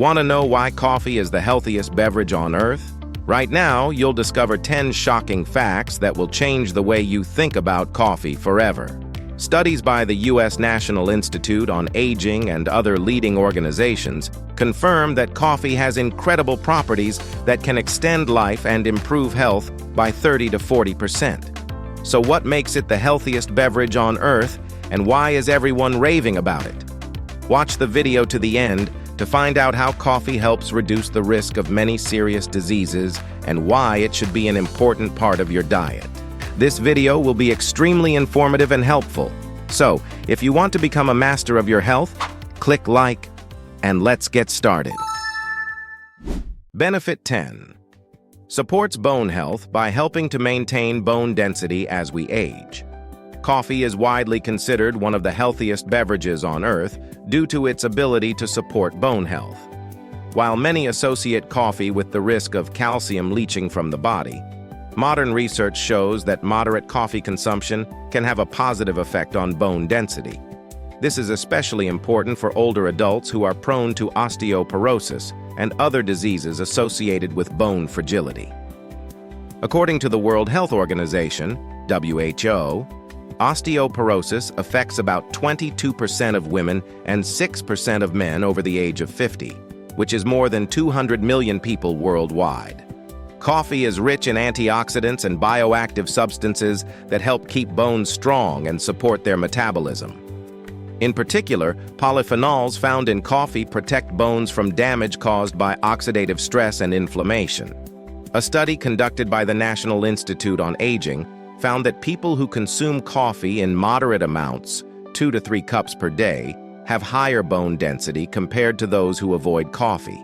Want to know why coffee is the healthiest beverage on earth? Right now, you'll discover 10 shocking facts that will change the way you think about coffee forever. Studies by the U.S. National Institute on Aging and other leading organizations confirm that coffee has incredible properties that can extend life and improve health by 30 to 40%. So what makes it the healthiest beverage on earth, and why is everyone raving about it? Watch the video to the end to find out how coffee helps reduce the risk of many serious diseases and why it should be an important part of your diet. This video will be extremely informative and helpful. So, if you want to become a master of your health, click like, and let's get started. Benefit 10. Supports bone health by helping to maintain bone density as we age. Coffee is widely considered one of the healthiest beverages on earth due to its ability to support bone health. While many associate coffee with the risk of calcium leaching from the body, modern research shows that moderate coffee consumption can have a positive effect on bone density. This is especially important for older adults who are prone to osteoporosis and other diseases associated with bone fragility. According to the World Health Organization, WHO, osteoporosis affects about 22% of women and 6% of men over the age of 50, which is more than 200 million people worldwide. Coffee is rich in antioxidants and bioactive substances that help keep bones strong and support their metabolism. In particular, polyphenols found in coffee protect bones from damage caused by oxidative stress and inflammation. A study conducted by the National Institute on Aging found that people who consume coffee in moderate amounts, 2 to 3 cups per day, have higher bone density compared to those who avoid coffee.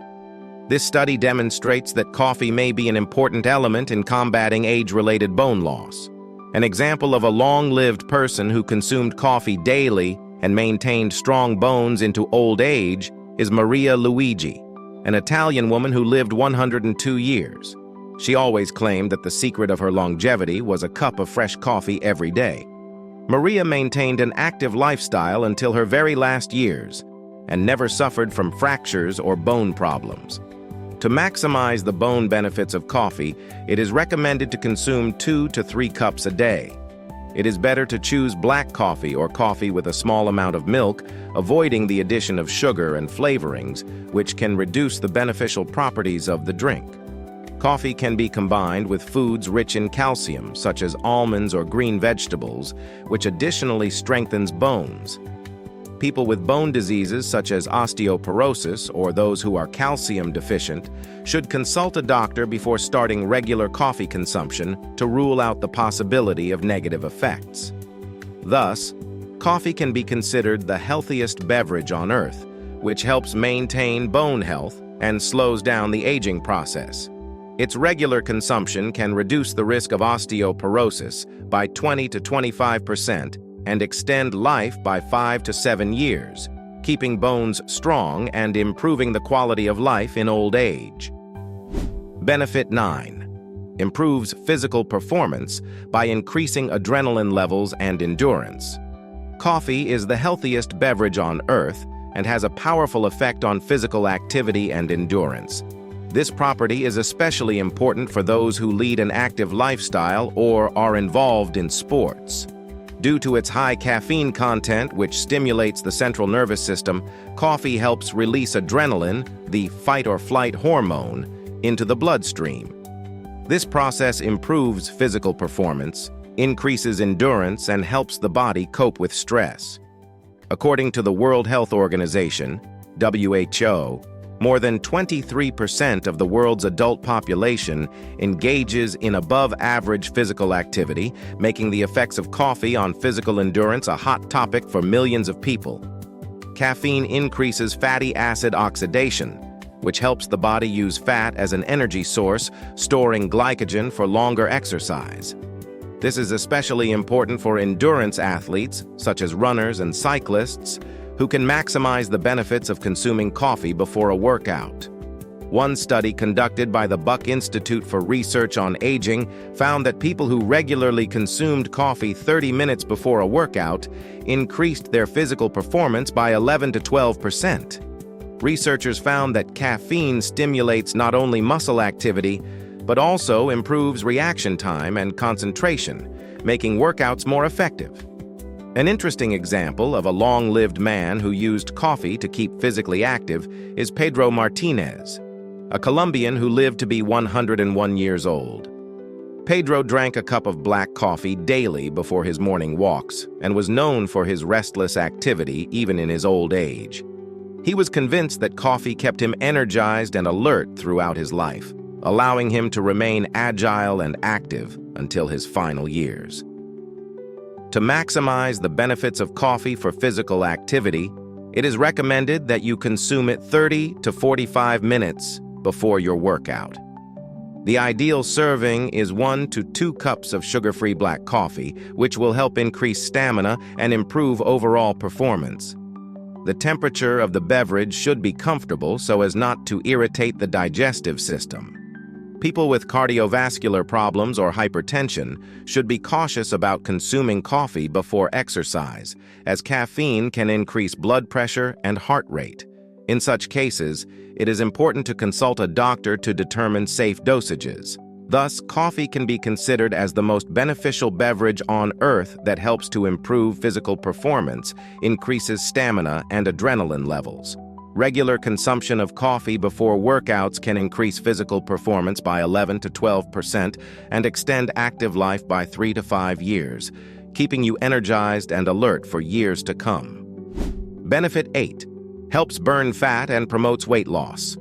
This study demonstrates that coffee may be an important element in combating age-related bone loss. An example of a long-lived person who consumed coffee daily and maintained strong bones into old age is Maria Luigi, an Italian woman who lived 102 years. She always claimed that the secret of her longevity was a cup of fresh coffee every day. Maria maintained an active lifestyle until her very last years and never suffered from fractures or bone problems. To maximize the bone benefits of coffee, it is recommended to consume 2 to 3 cups a day. It is better to choose black coffee or coffee with a small amount of milk, avoiding the addition of sugar and flavorings, which can reduce the beneficial properties of the drink. Coffee can be combined with foods rich in calcium, such as almonds or green vegetables, which additionally strengthens bones. People with bone diseases such as osteoporosis or those who are calcium deficient should consult a doctor before starting regular coffee consumption to rule out the possibility of negative effects. Thus, coffee can be considered the healthiest beverage on earth, which helps maintain bone health and slows down the aging process. Its regular consumption can reduce the risk of osteoporosis by 20 to 25% and extend life by 5 to 7 years, keeping bones strong and improving the quality of life in old age. Benefit 9. Improves physical performance by increasing adrenaline levels and endurance. Coffee is the healthiest beverage on earth and has a powerful effect on physical activity and endurance. This property is especially important for those who lead an active lifestyle or are involved in sports. Due to its high caffeine content, which stimulates the central nervous system, coffee helps release adrenaline, the fight-or-flight hormone, into the bloodstream. This process improves physical performance, increases endurance, and helps the body cope with stress. According to the World Health Organization, WHO, more than 23% of the world's adult population engages in above-average physical activity, making the effects of coffee on physical endurance a hot topic for millions of people. Caffeine increases fatty acid oxidation, which helps the body use fat as an energy source, storing glycogen for longer exercise. This is especially important for endurance athletes, such as runners and cyclists, who can maximize the benefits of consuming coffee before a workout. One study conducted by the Buck Institute for Research on Aging found that people who regularly consumed coffee 30 minutes before a workout increased their physical performance by 11 to 12%. Researchers found that caffeine stimulates not only muscle activity, but also improves reaction time and concentration, making workouts more effective. An interesting example of a long-lived man who used coffee to keep physically active is Pedro Martinez, a Colombian who lived to be 101 years old. Pedro drank a cup of black coffee daily before his morning walks and was known for his restless activity even in his old age. He was convinced that coffee kept him energized and alert throughout his life, allowing him to remain agile and active until his final years. To maximize the benefits of coffee for physical activity, it is recommended that you consume it 30 to 45 minutes before your workout. The ideal serving is 1 to 2 cups of sugar-free black coffee, which will help increase stamina and improve overall performance. The temperature of the beverage should be comfortable so as not to irritate the digestive system. People with cardiovascular problems or hypertension should be cautious about consuming coffee before exercise, as caffeine can increase blood pressure and heart rate. In such cases, it is important to consult a doctor to determine safe dosages. Thus, coffee can be considered as the most beneficial beverage on earth that helps to improve physical performance, increases stamina and adrenaline levels. Regular consumption of coffee before workouts can increase physical performance by 11 to 12% and extend active life by 3 to 5 years, keeping you energized and alert for years to come. Benefit 8. Helps burn fat and promotes weight loss.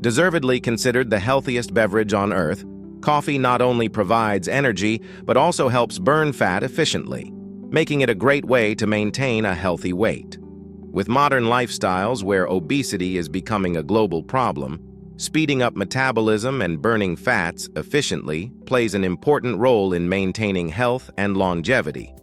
Deservedly considered the healthiest beverage on earth, coffee not only provides energy, but also helps burn fat efficiently, making it a great way to maintain a healthy weight. With modern lifestyles where obesity is becoming a global problem, speeding up metabolism and burning fats efficiently plays an important role in maintaining health and longevity.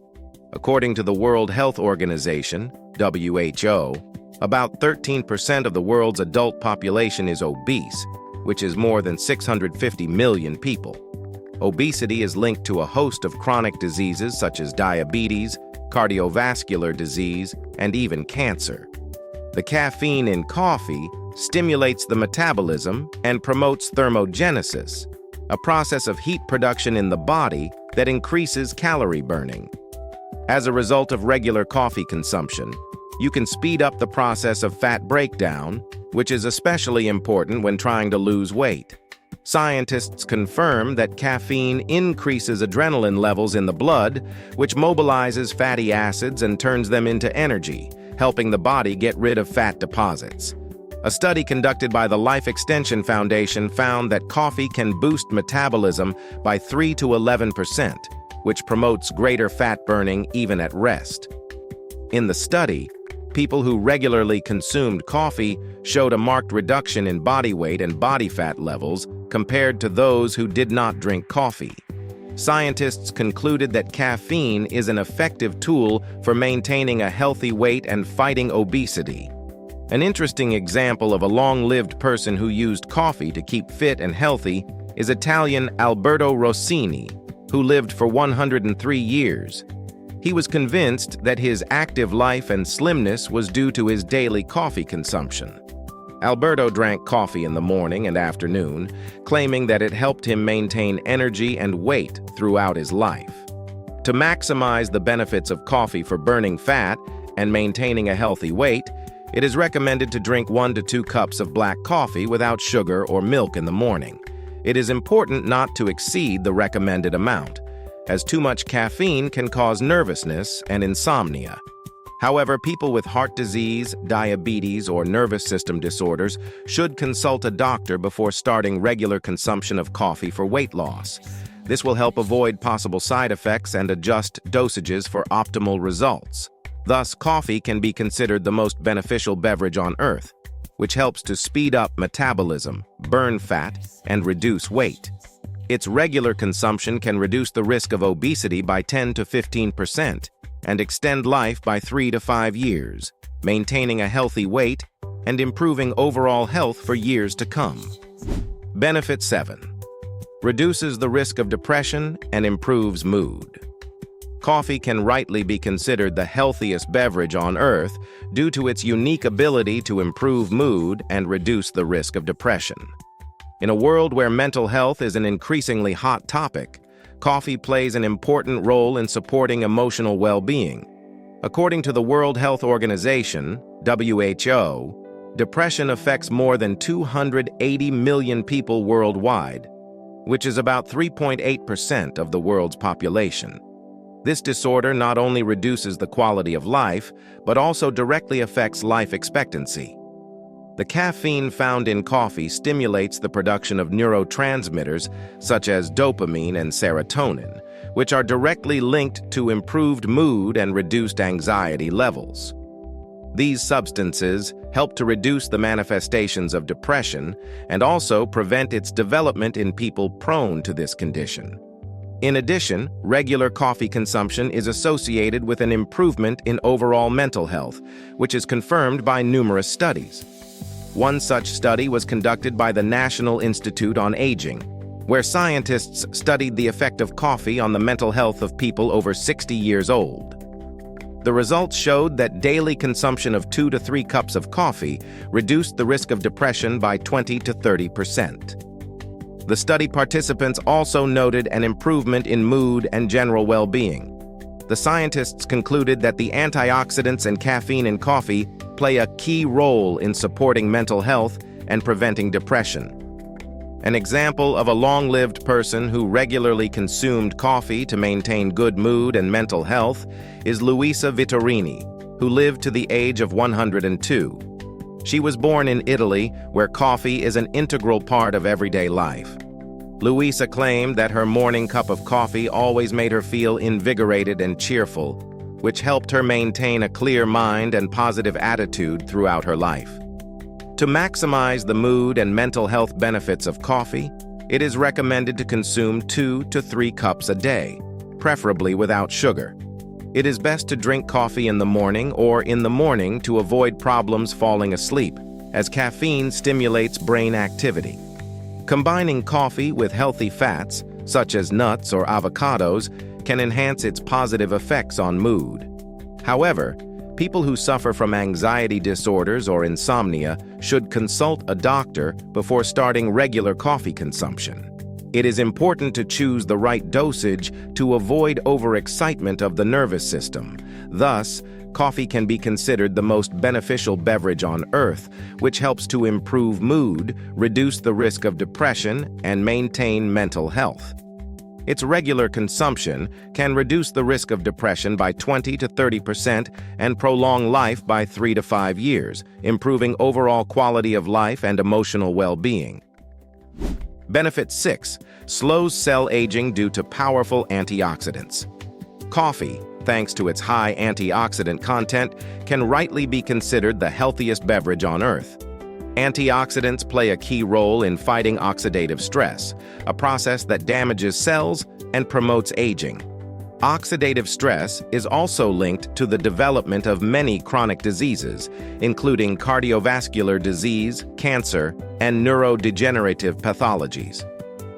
According to the World Health Organization, WHO, about 13% of the world's adult population is obese, which is more than 650 million people. Obesity is linked to a host of chronic diseases such as diabetes, cardiovascular disease, and even cancer. The caffeine in coffee stimulates the metabolism and promotes thermogenesis, a process of heat production in the body that increases calorie burning. As a result of regular coffee consumption, you can speed up the process of fat breakdown, which is especially important when trying to lose weight. Scientists confirm that caffeine increases adrenaline levels in the blood, which mobilizes fatty acids and turns them into energy, helping the body get rid of fat deposits. A study conducted by the Life Extension Foundation found that coffee can boost metabolism by 3 to 11%, which promotes greater fat burning even at rest. In the study, people who regularly consumed coffee showed a marked reduction in body weight and body fat levels compared to those who did not drink coffee. Scientists concluded that caffeine is an effective tool for maintaining a healthy weight and fighting obesity. An interesting example of a long-lived person who used coffee to keep fit and healthy is Italian Alberto Rossini, who lived for 103 years. He was convinced that his active life and slimness was due to his daily coffee consumption. Alberto drank coffee in the morning and afternoon, claiming that it helped him maintain energy and weight throughout his life. To maximize the benefits of coffee for burning fat and maintaining a healthy weight, it is recommended to drink 1 to 2 cups of black coffee without sugar or milk in the morning. It is important not to exceed the recommended amount, as too much caffeine can cause nervousness and insomnia. However, people with heart disease, diabetes, or nervous system disorders should consult a doctor before starting regular consumption of coffee for weight loss. This will help avoid possible side effects and adjust dosages for optimal results. Thus, coffee can be considered the most beneficial beverage on earth, which helps to speed up metabolism, burn fat, and reduce weight. Its regular consumption can reduce the risk of obesity by 10 to 15% and extend life by 3 to 5 years, maintaining a healthy weight and improving overall health for years to come. Benefit 7. Reduces the risk of depression and improves mood. Coffee can rightly be considered the healthiest beverage on Earth due to its unique ability to improve mood and reduce the risk of depression. In a world where mental health is an increasingly hot topic, coffee plays an important role in supporting emotional well-being. According to the World Health Organization, WHO, depression affects more than 280 million people worldwide, which is about 3.8% of the world's population. This disorder not only reduces the quality of life, but also directly affects life expectancy. The caffeine found in coffee stimulates the production of neurotransmitters such as dopamine and serotonin, which are directly linked to improved mood and reduced anxiety levels. These substances help to reduce the manifestations of depression and also prevent its development in people prone to this condition. In addition, regular coffee consumption is associated with an improvement in overall mental health, which is confirmed by numerous studies. One such study was conducted by the National Institute on Aging, where scientists studied the effect of coffee on the mental health of people over 60 years old. The results showed that daily consumption of 2 to 3 cups of coffee reduced the risk of depression by 20 to 30%. The study participants also noted an improvement in mood and general well-being. The scientists concluded that the antioxidants and caffeine in coffee play a key role in supporting mental health and preventing depression. An example of a long-lived person who regularly consumed coffee to maintain good mood and mental health is Luisa Vittorini, who lived to the age of 102. She was born in Italy, where coffee is an integral part of everyday life. Luisa claimed that her morning cup of coffee always made her feel invigorated and cheerful, which helped her maintain a clear mind and positive attitude throughout her life. To maximize the mood and mental health benefits of coffee, it is recommended to consume 2 to 3 cups a day, preferably without sugar. It is best to drink coffee in the morning or in the morning to avoid problems falling asleep, as caffeine stimulates brain activity. Combining coffee with healthy fats, such as nuts or avocados, can enhance its positive effects on mood. However, people who suffer from anxiety disorders or insomnia should consult a doctor before starting regular coffee consumption. It is important to choose the right dosage to avoid overexcitement of the nervous system. Thus, coffee can be considered the most beneficial beverage on Earth, which helps to improve mood, reduce the risk of depression, and maintain mental health. Its regular consumption can reduce the risk of depression by 20 to 30% and prolong life by 3 to 5 years, improving overall quality of life and emotional well-being. Benefit 6. Slows cell aging due to powerful antioxidants. Coffee, thanks to its high antioxidant content, can rightly be considered the healthiest beverage on Earth. Antioxidants play a key role in fighting oxidative stress, a process that damages cells and promotes aging. Oxidative stress is also linked to the development of many chronic diseases, including cardiovascular disease, cancer, and neurodegenerative pathologies.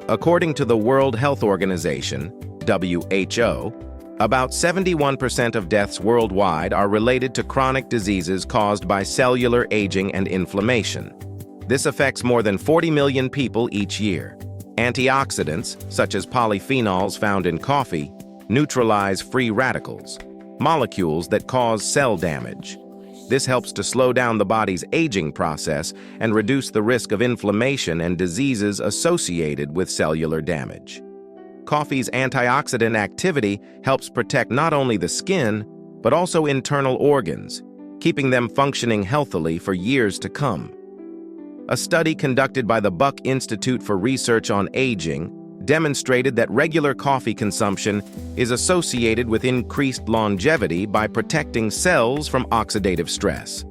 According to the World Health Organization, WHO, about 71% of deaths worldwide are related to chronic diseases caused by cellular aging and inflammation. This affects more than 40 million people each year. Antioxidants, such as polyphenols found in coffee, neutralize free radicals, molecules that cause cell damage. This helps to slow down the body's aging process and reduce the risk of inflammation and diseases associated with cellular damage. Coffee's antioxidant activity helps protect not only the skin, but also internal organs, keeping them functioning healthily for years to come. A study conducted by the Buck Institute for Research on Aging demonstrated that regular coffee consumption is associated with increased longevity by protecting cells from oxidative stress.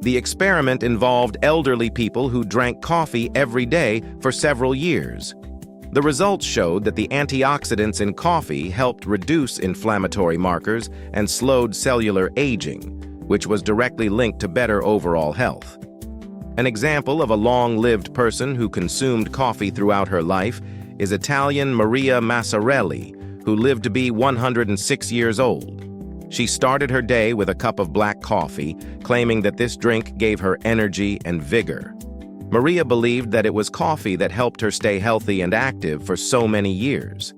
The experiment involved elderly people who drank coffee every day for several years. The results showed that the antioxidants in coffee helped reduce inflammatory markers and slowed cellular aging, which was directly linked to better overall health. An example of a long-lived person who consumed coffee throughout her life is Italian Maria Massarelli, who lived to be 106 years old. She started her day with a cup of black coffee, claiming that this drink gave her energy and vigor. Maria believed that it was coffee that helped her stay healthy and active for so many years.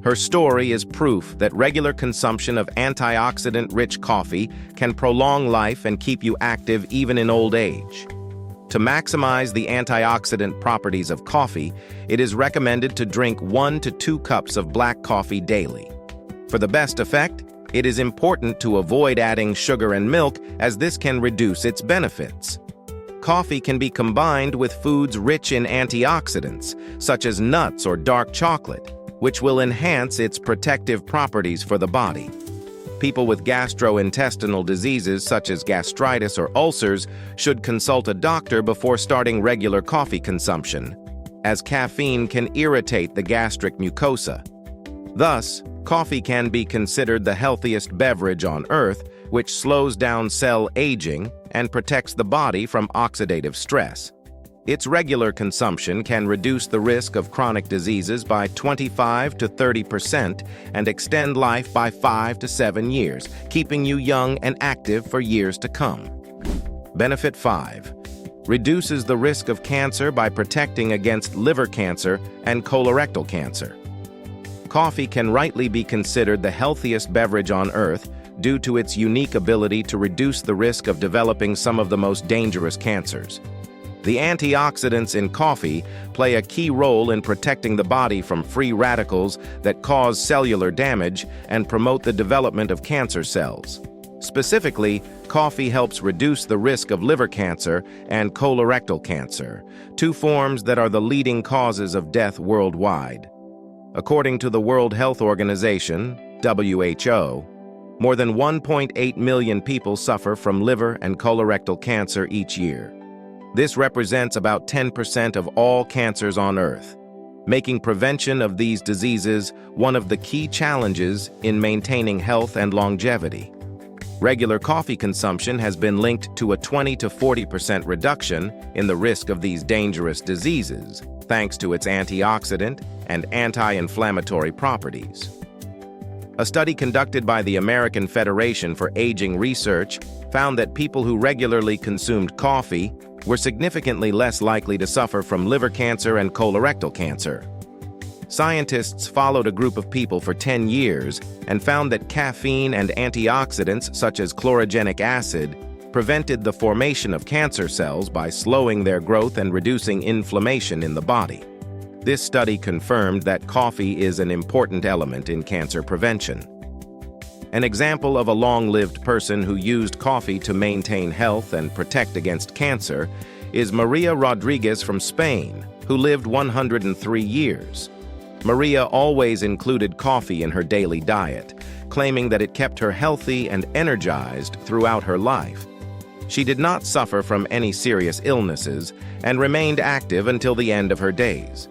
Her story is proof that regular consumption of antioxidant-rich coffee can prolong life and keep you active even in old age. To maximize the antioxidant properties of coffee, it is recommended to drink 1 to 2 cups of black coffee daily. For the best effect, it is important to avoid adding sugar and milk, as this can reduce its benefits. Coffee can be combined with foods rich in antioxidants, such as nuts or dark chocolate, which will enhance its protective properties for the body. People with gastrointestinal diseases such as gastritis or ulcers should consult a doctor before starting regular coffee consumption, as caffeine can irritate the gastric mucosa. Thus, coffee can be considered the healthiest beverage on Earth, which slows down cell aging and protects the body from oxidative stress. Its regular consumption can reduce the risk of chronic diseases by 25 to 30% and extend life by 5 to 7 years, keeping you young and active for years to come. Benefit 5. Reduces the risk of cancer by protecting against liver cancer and colorectal cancer. Coffee can rightly be considered the healthiest beverage on Earth due to its unique ability to reduce the risk of developing some of the most dangerous cancers. The antioxidants in coffee play a key role in protecting the body from free radicals that cause cellular damage and promote the development of cancer cells. Specifically, coffee helps reduce the risk of liver cancer and colorectal cancer, 2 forms that are the leading causes of death worldwide. According to the World Health Organization, WHO, more than 1.8 million people suffer from liver and colorectal cancer each year. This represents about 10% of all cancers on Earth, making prevention of these diseases one of the key challenges in maintaining health and longevity. Regular coffee consumption has been linked to a 20 to 40% reduction in the risk of these dangerous diseases, thanks to its antioxidant and anti-inflammatory properties. A study conducted by the American Federation for Aging Research found that people who regularly consumed coffee were significantly less likely to suffer from liver cancer and colorectal cancer. Scientists followed a group of people for 10 years and found that caffeine and antioxidants such as chlorogenic acid prevented the formation of cancer cells by slowing their growth and reducing inflammation in the body. This study confirmed that coffee is an important element in cancer prevention. An example of a long-lived person who used coffee to maintain health and protect against cancer is Maria Rodriguez from Spain, who lived 103 years. Maria always included coffee in her daily diet, claiming that it kept her healthy and energized throughout her life. She did not suffer from any serious illnesses and remained active until the end of her days.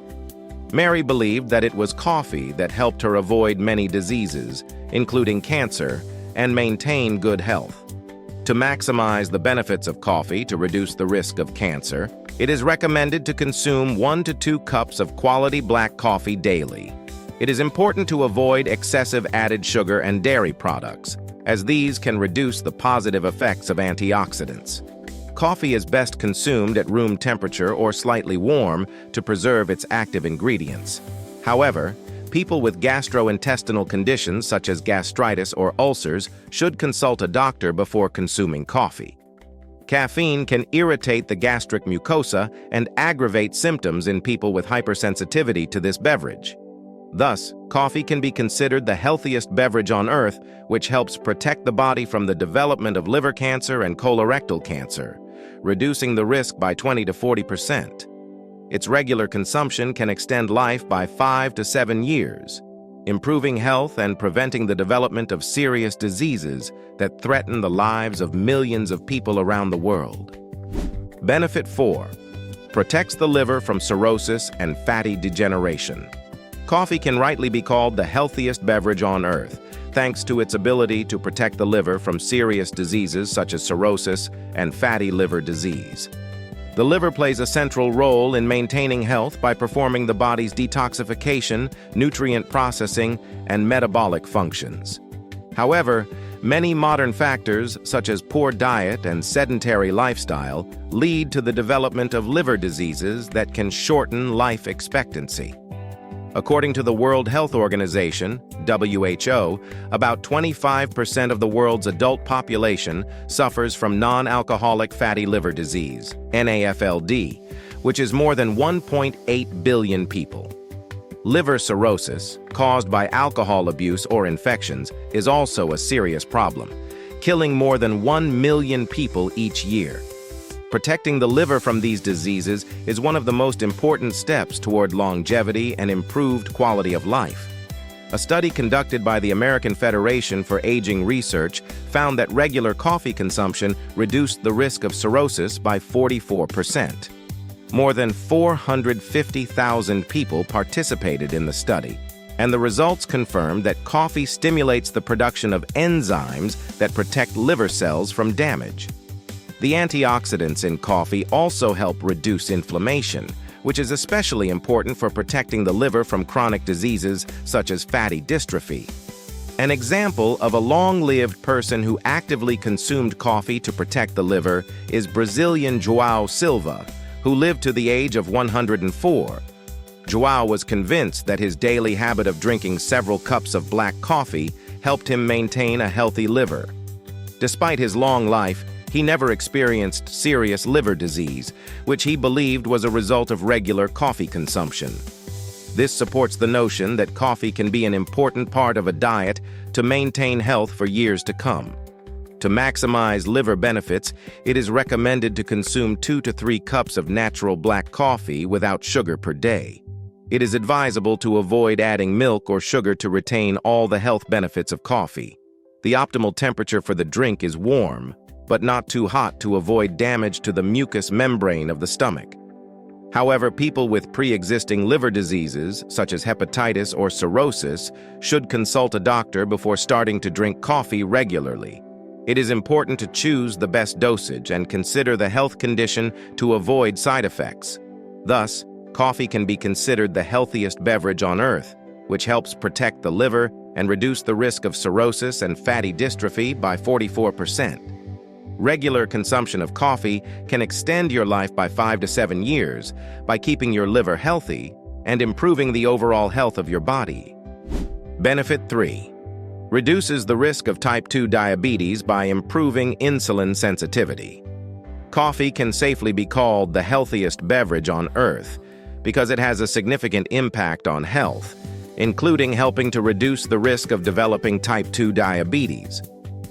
Mary believed that it was coffee that helped her avoid many diseases, including cancer, and maintain good health. To maximize the benefits of coffee to reduce the risk of cancer, it is recommended to consume 1 to 2 cups of quality black coffee daily. It is important to avoid excessive added sugar and dairy products, as these can reduce the positive effects of antioxidants. Coffee is best consumed at room temperature or slightly warm to preserve its active ingredients. However, people with gastrointestinal conditions such as gastritis or ulcers should consult a doctor before consuming coffee. Caffeine can irritate the gastric mucosa and aggravate symptoms in people with hypersensitivity to this beverage. Thus, coffee can be considered the healthiest beverage on Earth, which helps protect the body from the development of liver cancer and colorectal cancer, reducing the risk by 20 to 40%. Its regular consumption can extend life by 5 to 7 years, improving health and preventing the development of serious diseases that threaten the lives of millions of people around the world. Benefit 4. Protects the liver from cirrhosis and fatty degeneration. Coffee can rightly be called the healthiest beverage on Earth, thanks to its ability to protect the liver from serious diseases such as cirrhosis and fatty liver disease. The liver plays a central role in maintaining health by performing the body's detoxification, nutrient processing, and metabolic functions. However, many modern factors, such as poor diet and sedentary lifestyle, lead to the development of liver diseases that can shorten life expectancy. According to the World Health Organization, WHO, about 25% of the world's adult population suffers from non-alcoholic fatty liver disease, NAFLD, which is more than 1.8 billion people. Liver cirrhosis, caused by alcohol abuse or infections, is also a serious problem, killing more than 1 million people each year. Protecting the liver from these diseases is one of the most important steps toward longevity and improved quality of life. A study conducted by the American Federation for Aging Research found that regular coffee consumption reduced the risk of cirrhosis by 44%. More than 450,000 people participated in the study, and the results confirmed that coffee stimulates the production of enzymes that protect liver cells from damage. The antioxidants in coffee also help reduce inflammation, which is especially important for protecting the liver from chronic diseases such as fatty dystrophy. An example of a long-lived person who actively consumed coffee to protect the liver is Brazilian João Silva, who lived to the age of 104. João was convinced that his daily habit of drinking several cups of black coffee helped him maintain a healthy liver. Despite his long life, he never experienced serious liver disease, which he believed was a result of regular coffee consumption. This supports the notion that coffee can be an important part of a diet to maintain health for years to come. To maximize liver benefits, it is recommended to consume 2 to 3 cups of natural black coffee without sugar per day. It is advisable to avoid adding milk or sugar to retain all the health benefits of coffee. The optimal temperature for the drink is warm, but not too hot to avoid damage to the mucous membrane of the stomach. However, people with pre-existing liver diseases, such as hepatitis or cirrhosis, should consult a doctor before starting to drink coffee regularly. It is important to choose the best dosage and consider the health condition to avoid side effects. Thus, coffee can be considered the healthiest beverage on earth, which helps protect the liver and reduce the risk of cirrhosis and fatty dystrophy by 44%. Regular consumption of coffee can extend your life by 5 to 7 years by keeping your liver healthy and improving the overall health of your body. Benefit 3. Reduces the risk of type 2 diabetes by improving insulin sensitivity. Coffee can safely be called the healthiest beverage on earth because it has a significant impact on health, including helping to reduce the risk of developing type 2 diabetes.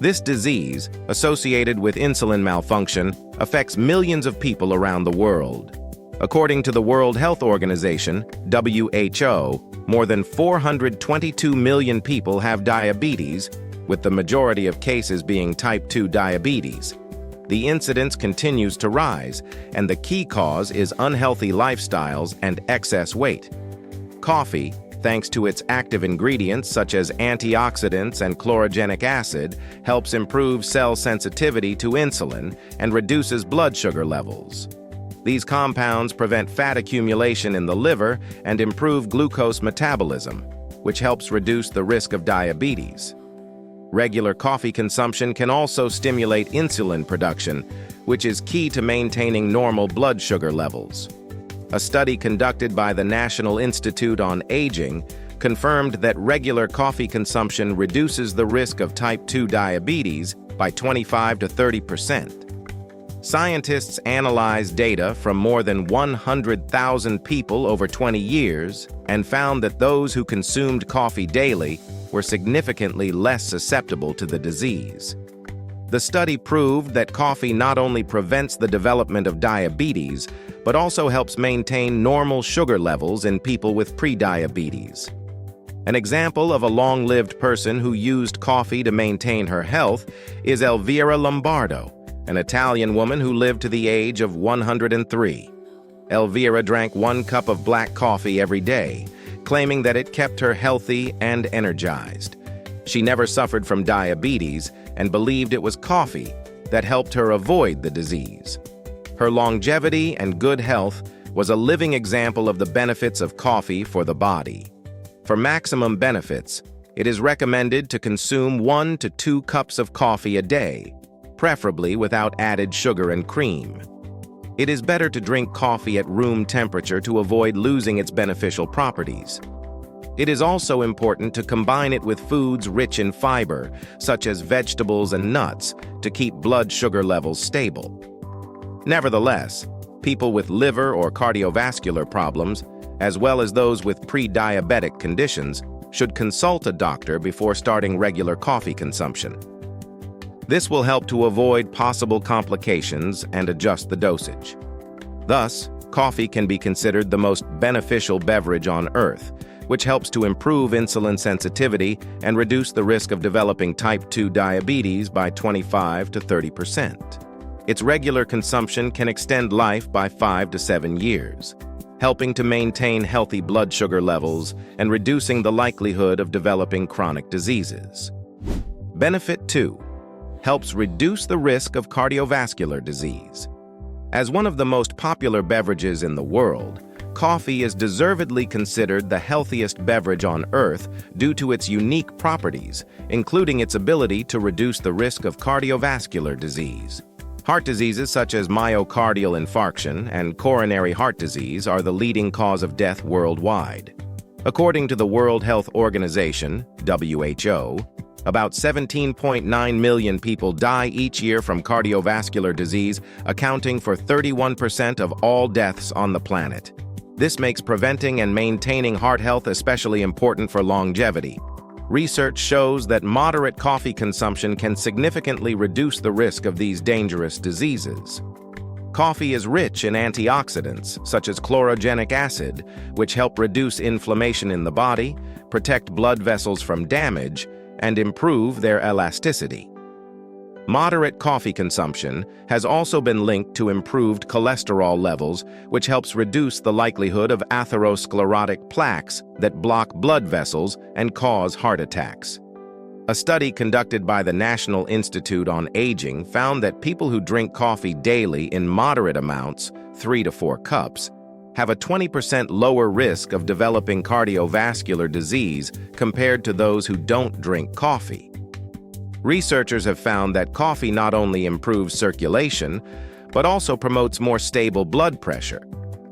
This disease, associated with insulin malfunction, affects millions of people around the world. According to the World Health Organization, WHO, more than 422 million people have diabetes, with the majority of cases being type 2 diabetes. The incidence continues to rise, and the key cause is unhealthy lifestyles and excess weight. Coffee, thanks to its active ingredients such as antioxidants and chlorogenic acid, helps improve cell sensitivity to insulin and reduces blood sugar levels. These compounds prevent fat accumulation in the liver and improve glucose metabolism, which helps reduce the risk of diabetes. Regular coffee consumption can also stimulate insulin production, which is key to maintaining normal blood sugar levels. A study conducted by the National Institute on Aging confirmed that regular coffee consumption reduces the risk of type 2 diabetes by 25 to 30%. Scientists analyzed data from more than 100,000 people over 20 years and found that those who consumed coffee daily were significantly less susceptible to the disease. The study proved that coffee not only prevents the development of diabetes, but also helps maintain normal sugar levels in people with prediabetes. An example of a long-lived person who used coffee to maintain her health is Elvira Lombardo, an Italian woman who lived to the age of 103. Elvira drank 1 cup of black coffee every day, claiming that it kept her healthy and energized. She never suffered from diabetes and believed it was coffee that helped her avoid the disease. Her longevity and good health was a living example of the benefits of coffee for the body. For maximum benefits, it is recommended to consume 1 to 2 cups of coffee a day, preferably without added sugar and cream. It is better to drink coffee at room temperature to avoid losing its beneficial properties. It is also important to combine it with foods rich in fiber, such as vegetables and nuts, to keep blood sugar levels stable. Nevertheless, people with liver or cardiovascular problems, as well as those with pre-diabetic conditions, should consult a doctor before starting regular coffee consumption. This will help to avoid possible complications and adjust the dosage. Thus, coffee can be considered the most beneficial beverage on Earth, which helps to improve insulin sensitivity and reduce the risk of developing type 2 diabetes by 25 to 30%. Its regular consumption can extend life by 5 to 7 years, helping to maintain healthy blood sugar levels and reducing the likelihood of developing chronic diseases. Benefit 2. Helps reduce the risk of cardiovascular disease. As one of the most popular beverages in the world, coffee is deservedly considered the healthiest beverage on Earth due to its unique properties, including its ability to reduce the risk of cardiovascular disease. Heart diseases such as myocardial infarction and coronary heart disease are the leading cause of death worldwide. According to the World Health Organization, WHO, about 17.9 million people die each year from cardiovascular disease, accounting for 31% of all deaths on the planet. This makes preventing and maintaining heart health especially important for longevity. Research shows that moderate coffee consumption can significantly reduce the risk of these dangerous diseases. Coffee is rich in antioxidants, such as chlorogenic acid, which help reduce inflammation in the body, protect blood vessels from damage, and improve their elasticity. Moderate coffee consumption has also been linked to improved cholesterol levels, which helps reduce the likelihood of atherosclerotic plaques that block blood vessels and cause heart attacks. A study conducted by the National Institute on Aging found that people who drink coffee daily in moderate amounts, 3 to 4 cups, have a 20% lower risk of developing cardiovascular disease compared to those who don't drink coffee. Researchers have found that coffee not only improves circulation, but also promotes more stable blood pressure,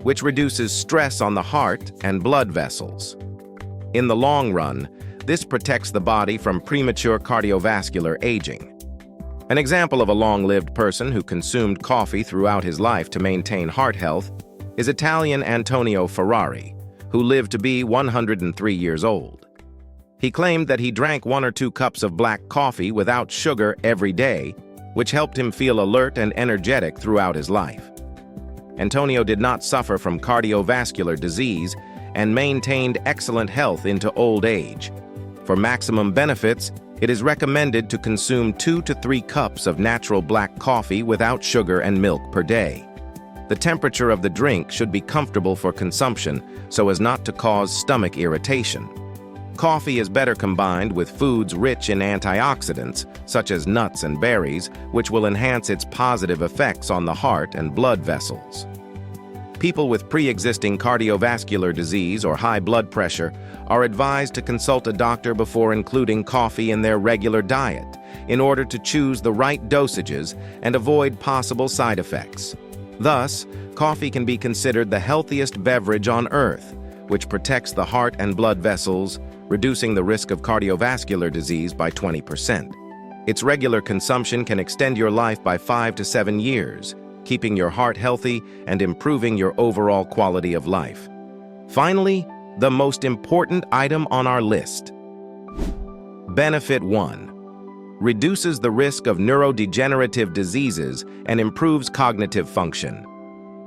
which reduces stress on the heart and blood vessels. In the long run, this protects the body from premature cardiovascular aging. An example of a long-lived person who consumed coffee throughout his life to maintain heart health is Italian Antonio Ferrari, who lived to be 103 years old. He claimed that he drank 1 or 2 cups of black coffee without sugar every day, which helped him feel alert and energetic throughout his life. Antonio did not suffer from cardiovascular disease and maintained excellent health into old age. For maximum benefits, it is recommended to consume 2 to 3 cups of natural black coffee without sugar and milk per day. The temperature of the drink should be comfortable for consumption so as not to cause stomach irritation. Coffee is better combined with foods rich in antioxidants, such as nuts and berries, which will enhance its positive effects on the heart and blood vessels. People with pre-existing cardiovascular disease or high blood pressure are advised to consult a doctor before including coffee in their regular diet in order to choose the right dosages and avoid possible side effects. Thus, coffee can be considered the healthiest beverage on Earth, which protects the heart and blood vessels, reducing the risk of cardiovascular disease by 20%. Its regular consumption can extend your life by 5 to 7 years, keeping your heart healthy and improving your overall quality of life. Finally, the most important item on our list. Benefit 1. Reduces the risk of neurodegenerative diseases and improves cognitive function.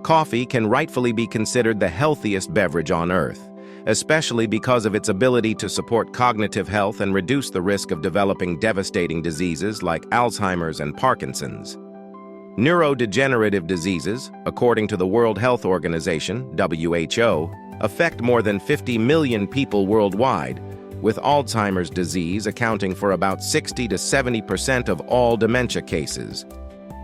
Coffee can rightfully be considered the healthiest beverage on Earth, especially because of its ability to support cognitive health and reduce the risk of developing devastating diseases like Alzheimer's and Parkinson's. Neurodegenerative diseases, according to the World Health Organization, WHO, affect more than 50 million people worldwide, with Alzheimer's disease accounting for about 60 to 70% of all dementia cases.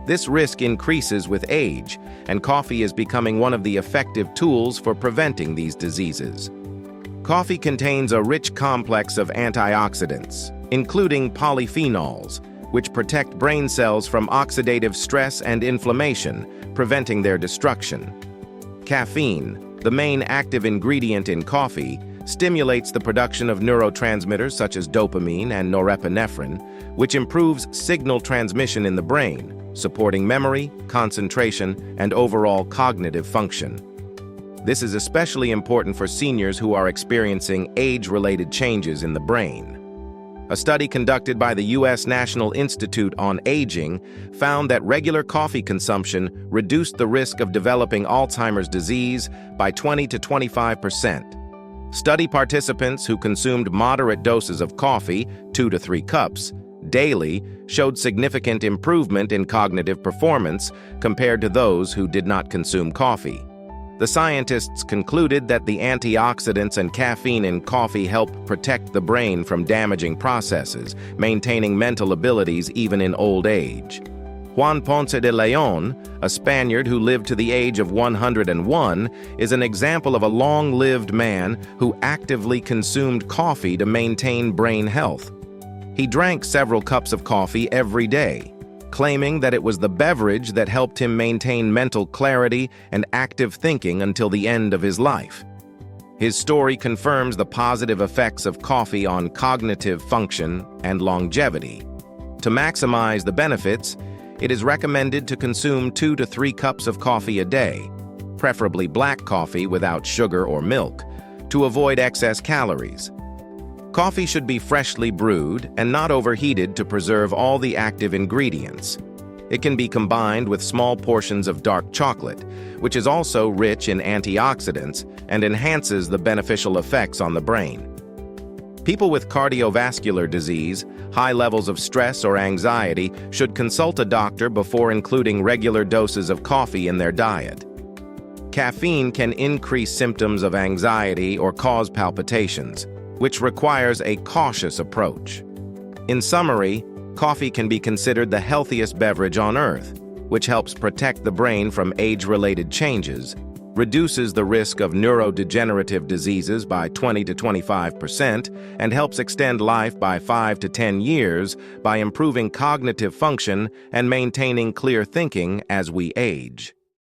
This risk increases with age, and coffee is becoming one of the effective tools for preventing these diseases. Coffee contains a rich complex of antioxidants, including polyphenols, which protect brain cells from oxidative stress and inflammation, preventing their destruction. Caffeine, the main active ingredient in coffee, stimulates the production of neurotransmitters such as dopamine and norepinephrine, which improves signal transmission in the brain, supporting memory, concentration, and overall cognitive function. This is especially important for seniors who are experiencing age-related changes in the brain. A study conducted by the U.S. National Institute on Aging found that regular coffee consumption reduced the risk of developing Alzheimer's disease by 20 to 25%. Study participants who consumed moderate doses of coffee, 2 to 3 cups, daily showed significant improvement in cognitive performance compared to those who did not consume coffee. The scientists concluded that the antioxidants and caffeine in coffee help protect the brain from damaging processes, maintaining mental abilities even in old age. Juan Ponce de Leon, a Spaniard who lived to the age of 101, is an example of a long-lived man who actively consumed coffee to maintain brain health. He drank several cups of coffee every day, claiming that it was the beverage that helped him maintain mental clarity and active thinking until the end of his life. His story confirms the positive effects of coffee on cognitive function and longevity. To maximize the benefits, it is recommended to consume 2 to 3 cups of coffee a day, preferably black coffee without sugar or milk, to avoid excess calories. Coffee should be freshly brewed and not overheated to preserve all the active ingredients. It can be combined with small portions of dark chocolate, which is also rich in antioxidants and enhances the beneficial effects on the brain. People with cardiovascular disease, high levels of stress or anxiety should consult a doctor before including regular doses of coffee in their diet. Caffeine can increase symptoms of anxiety or cause palpitations, which requires a cautious approach. In summary, coffee can be considered the healthiest beverage on earth, which helps protect the brain from age-related changes, reduces the risk of neurodegenerative diseases by 20 to 25%, and helps extend life by 5 to 10 years by improving cognitive function and maintaining clear thinking as we age.